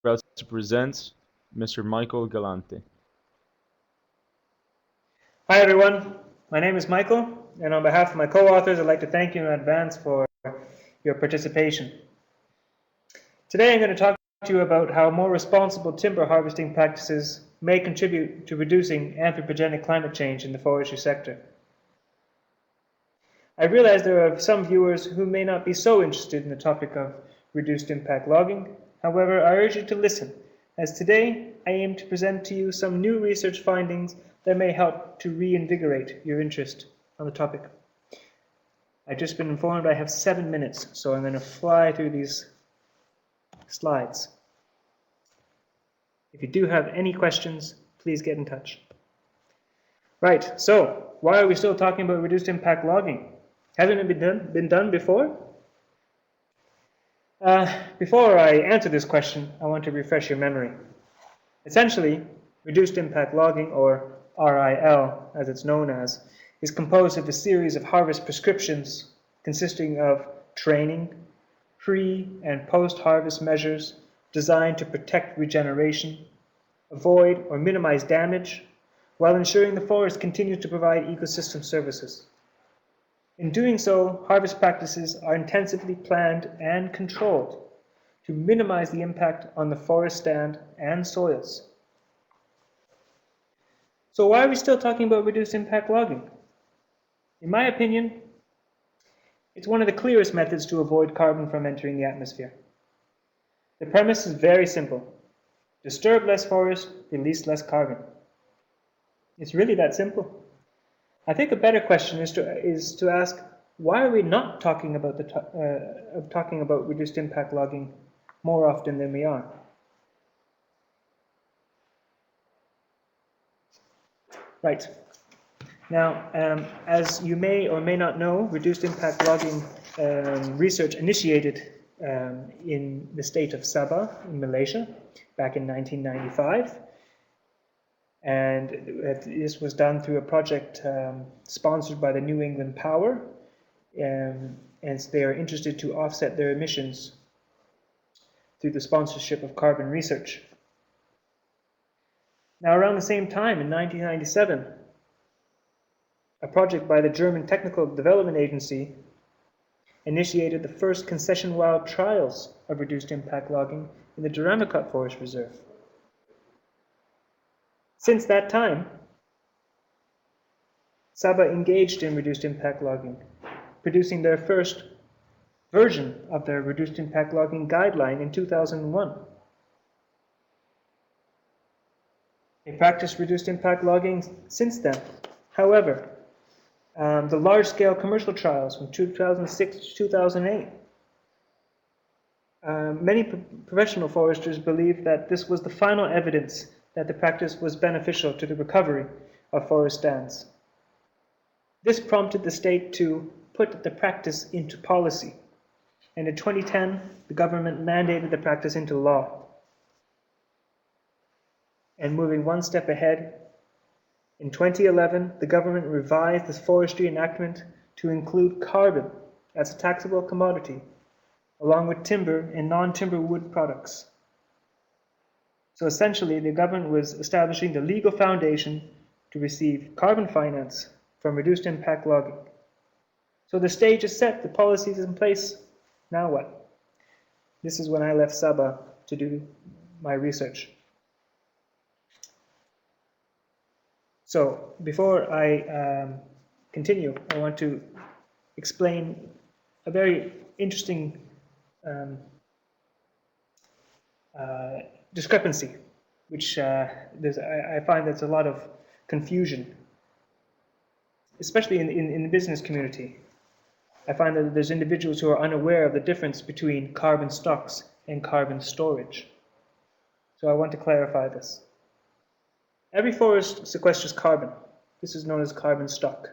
proud to present Mr. Michael Galante. Hi everyone, my name is Michael, and on behalf of my co-authors, I'd like to thank you in advance for your participation. Today I'm going to talk to you about how more responsible timber harvesting practices may contribute to reducing anthropogenic climate change in the forestry sector. I realize there are some viewers who may not be so interested in the topic of reduced impact logging. However, I urge you to listen, as today I aim to present to you some new research findings that may help to reinvigorate your interest on the topic. I've just been informed I have 7 minutes, so I'm going to fly through these slides. If you do have any questions, please get in touch. Right, so why are we still talking about reduced impact logging? Hasn't it been done before? Before I answer this question, I want to refresh your memory. Essentially, reduced impact logging, or RIL as it's known as, is composed of a series of harvest prescriptions consisting of training, pre- and post-harvest measures designed to protect regeneration, avoid or minimize damage, while ensuring the forest continues to provide ecosystem services. In doing so, harvest practices are intensively planned and controlled to minimize the impact on the forest stand and soils. So why are we still talking about reduced impact logging? In my opinion, it's one of the clearest methods to avoid carbon from entering the atmosphere. The premise is very simple. Disturb less forest, release less carbon. It's really that simple. I think a better question is to ask, why are we not talking about reduced impact logging more often than we are? Right. Now, as you may or may not know, reduced impact logging research initiated in the state of Sabah in Malaysia back in 1995. And this was done through a project sponsored by the New England Power, and they are interested to offset their emissions through the sponsorship of carbon research. Now, around the same time, in 1997, a project by the German Technical Development Agency initiated the first concession-wild trials of reduced impact logging in the Duramacut Forest Reserve. Since that time, Sabah engaged in reduced impact logging, producing their first version of their reduced impact logging guideline in 2001. They practiced reduced impact logging since then. However, the large-scale commercial trials from 2006 to 2008, many professional foresters believe that this was the final evidence that the practice was beneficial to the recovery of forest stands. This prompted the state to put the practice into policy, and in 2010, the government mandated the practice into law. And moving one step ahead, in 2011, the government revised the forestry enactment to include carbon as a taxable commodity, along with timber and non-timber wood products. So essentially, the government was establishing the legal foundation to receive carbon finance from reduced impact logging. So the stage is set, the policy is in place. Now what? This is when I left Sabah to do my research. So before I continue, I want to explain a very interesting discrepancy, which I find there's a lot of confusion, especially in the business community. I find that there's individuals who are unaware of the difference between carbon stocks and carbon storage. So I want to clarify this. Every forest sequesters carbon. This is known as carbon stock.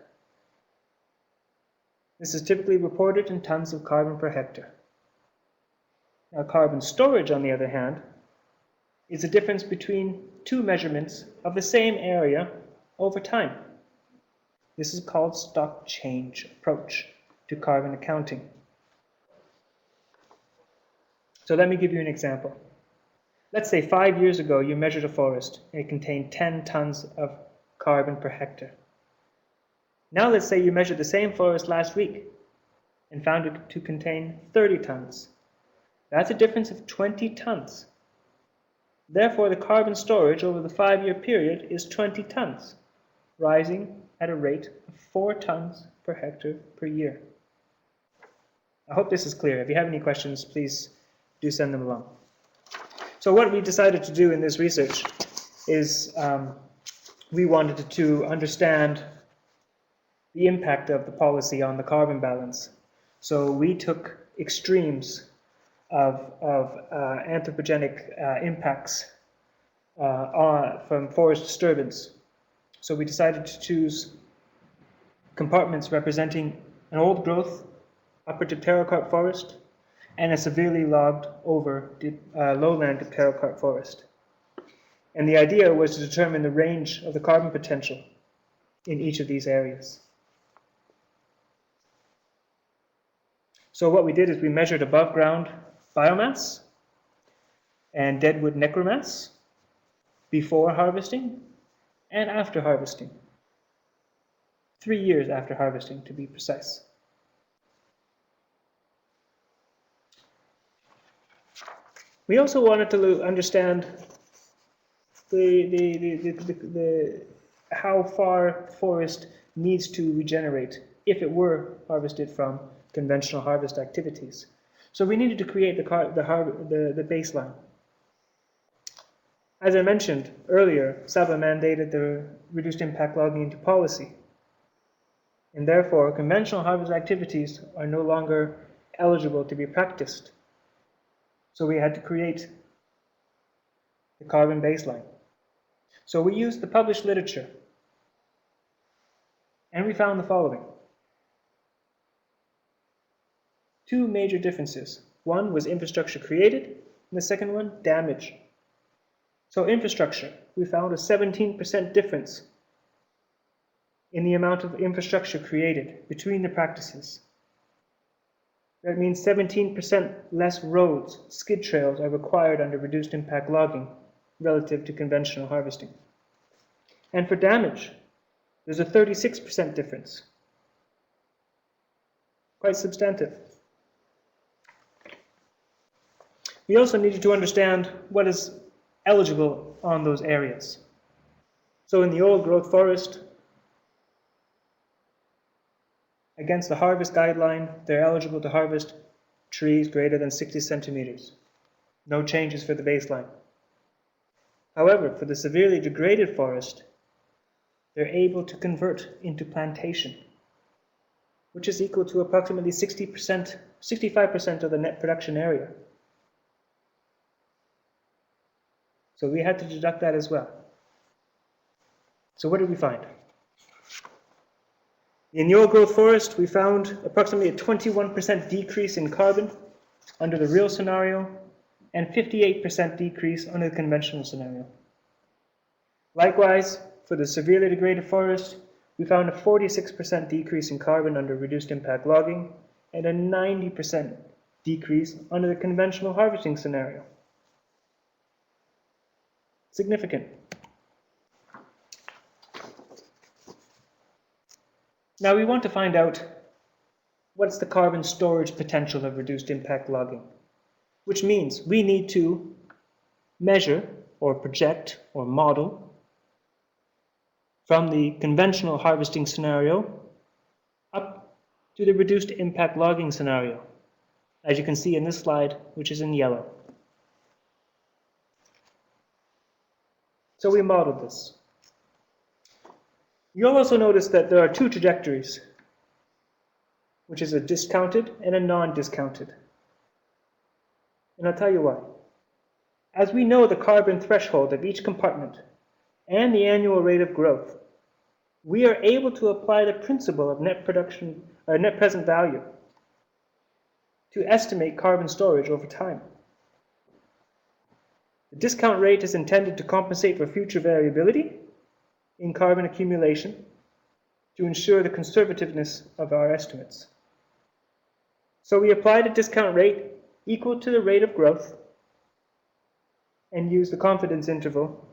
This is typically reported in tons of carbon per hectare. Now, carbon storage, on the other hand, is the difference between two measurements of the same area over time. This is called stock change approach to carbon accounting. So let me give you an example. Let's say 5 years ago you measured a forest and it contained 10 tons of carbon per hectare. Now let's say you measured the same forest last week and found it to contain 30 tons. That's a difference of 20 tons. Therefore, the carbon storage over the 5-year period is 20 tons, rising at a rate of 4 tons per hectare per year. I hope this is clear. If you have any questions, please do send them along. So what we decided to do in this research is we wanted to understand the impact of the policy on the carbon balance. So we took extremes of anthropogenic impacts from forest disturbance. So we decided to choose compartments representing an old growth upper dipterocarp forest and a severely logged over lowland dipterocarp forest. And the idea was to determine the range of the carbon potential in each of these areas. So what we did is we measured above ground biomass and deadwood necromass before harvesting and after harvesting. 3 years after harvesting, to be precise. We also wanted to understand how far forest needs to regenerate if it were harvested from conventional harvest activities. So we needed to create the baseline. As I mentioned earlier, Sabah mandated the reduced impact logging into policy. And therefore, conventional harvest activities are no longer eligible to be practiced. So we had to create the carbon baseline. So we used the published literature. And we found the following. 2 major differences. One was infrastructure created, and the second one, damage. So infrastructure, we found a 17% difference in the amount of infrastructure created between the practices. That means 17% less roads, skid trails are required under reduced impact logging relative to conventional harvesting. And for damage, there's a 36% difference. Quite substantive. We also needed to understand what is eligible on those areas. So in the old growth forest, against the harvest guideline, they're eligible to harvest trees greater than 60 centimeters. No changes for the baseline. However, for the severely degraded forest, they're able to convert into plantation, which is equal to approximately 65% of the net production area. So we had to deduct that as well. So what did we find? In the old growth forest, we found approximately a 21% decrease in carbon under the real scenario and 58% decrease under the conventional scenario. Likewise, for the severely degraded forest, we found a 46% decrease in carbon under reduced impact logging and a 90% decrease under the conventional harvesting scenario. Significant. Now we want to find out what's the carbon storage potential of reduced impact logging, which means we need to measure or project or model from the conventional harvesting scenario up to the reduced impact logging scenario, as you can see in this slide, which is in yellow. So we modeled this. You'll also notice that there are 2 trajectories, which is a discounted and a non-discounted. And I'll tell you why. As we know the carbon threshold of each compartment and the annual rate of growth, we are able to apply the principle of net present value to estimate carbon storage over time. The discount rate is intended to compensate for future variability in carbon accumulation to ensure the conservativeness of our estimates. So we applied a discount rate equal to the rate of growth and use the confidence interval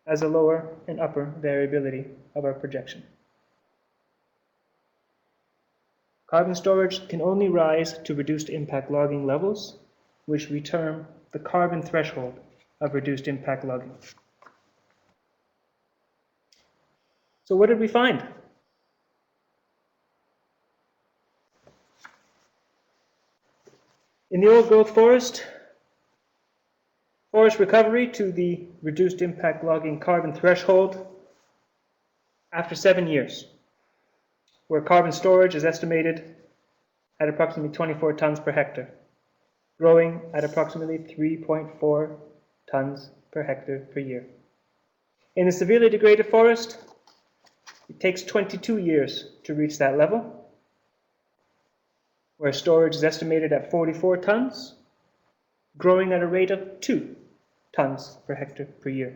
as a lower and upper variability of our projection. Carbon storage can only rise to reduced impact logging levels, which we term the carbon threshold of reduced impact logging. So what did we find? In the old growth forest recovery to the reduced impact logging carbon threshold after 7 years, where carbon storage is estimated at approximately 24 tons per hectare, growing at approximately 3.4 tons per hectare per year. In the severely degraded forest, it takes 22 years to reach that level, where storage is estimated at 44 tons, growing at a rate of 2 tons per hectare per year.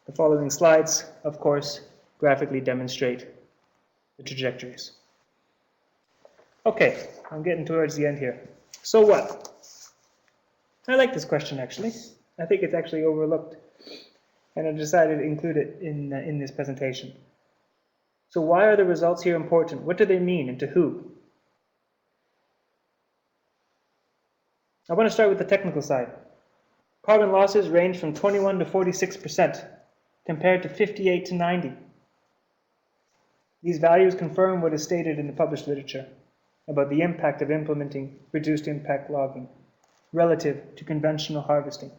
The following slides, of course, graphically demonstrate the trajectories. Okay, I'm getting towards the end here. So what? I like this question, actually. I think it's actually overlooked, and I decided to include it in this presentation. So why are the results here important? What do they mean, and to who? I want to start with the technical side. Carbon losses range from 21 to 46%, compared to 58 to 90. These values confirm what is stated in the published literature about the impact of implementing reduced impact logging relative to conventional harvesting.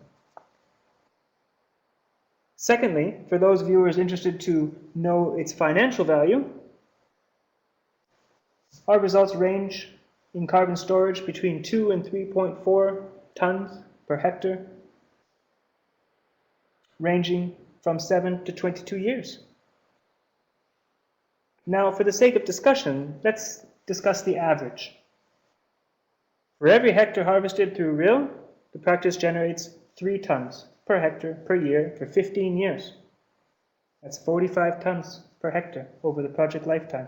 Secondly, for those viewers interested to know its financial value, our results range in carbon storage between 2 and 3.4 tons per hectare, ranging from 7 to 22 years. Now, for the sake of discussion, let's discuss the average. For every hectare harvested through RIL, the practice generates 3 tons per hectare per year for 15 years. That's 45 tons per hectare over the project lifetime.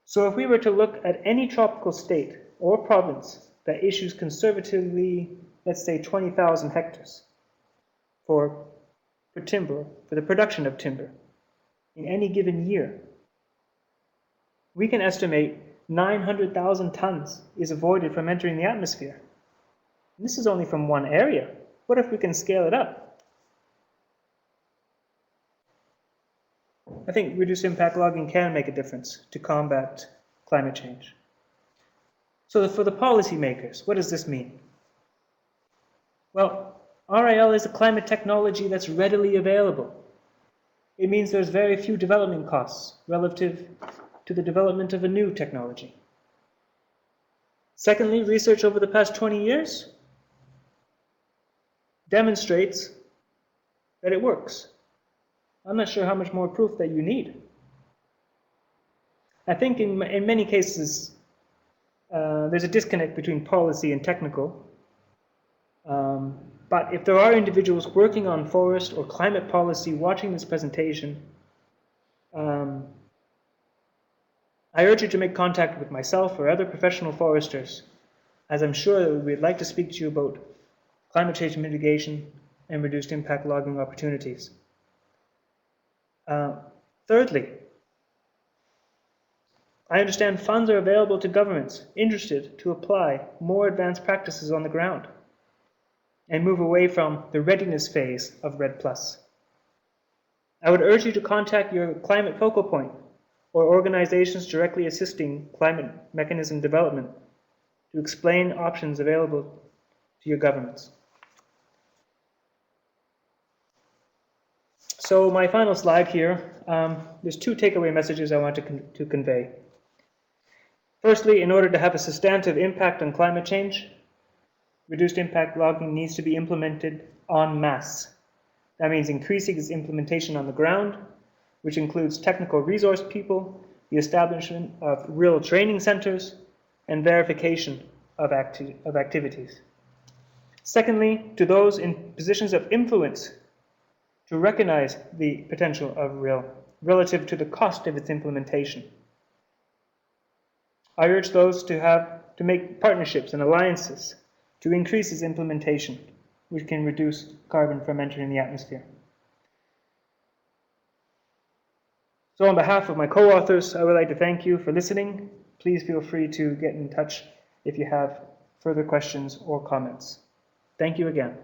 So if we were to look at any tropical state or province that issues conservatively, let's say 20,000 hectares for timber, for the production of timber in any given year, we can estimate 900,000 tons is avoided from entering the atmosphere. And this is only from one area. What if we can scale it up? I think reduced impact logging can make a difference to combat climate change. So for the policymakers, what does this mean? Well, RIL is a climate technology that's readily available. It means there's very few development costs relative to the development of a new technology. Secondly, research over the past 20 years demonstrates that it works. I'm not sure how much more proof that you need. I think in many cases, there's a disconnect between policy and technical. But if there are individuals working on forest or climate policy watching this presentation, I urge you to make contact with myself or other professional foresters, as I'm sure that we'd like to speak to you about climate change mitigation and reduced impact logging opportunities. Thirdly, I understand funds are available to governments interested to apply more advanced practices on the ground and move away from the readiness phase of REDD+. I would urge you to contact your climate focal point or organizations directly assisting climate mechanism development to explain options available to your governments. So my final slide here, there's 2 takeaway messages I want to convey. Firstly, in order to have a substantive impact on climate change, reduced impact logging needs to be implemented en masse. That means increasing its implementation on the ground, which includes technical resource people, the establishment of real training centers, and verification of activities. Secondly, to those in positions of influence, to recognize the potential of RIL relative to the cost of its implementation. I urge those to make partnerships and alliances to increase its implementation, which can reduce carbon from entering the atmosphere. So on behalf of my co-authors, I would like to thank you for listening. Please feel free to get in touch if you have further questions or comments. Thank you again.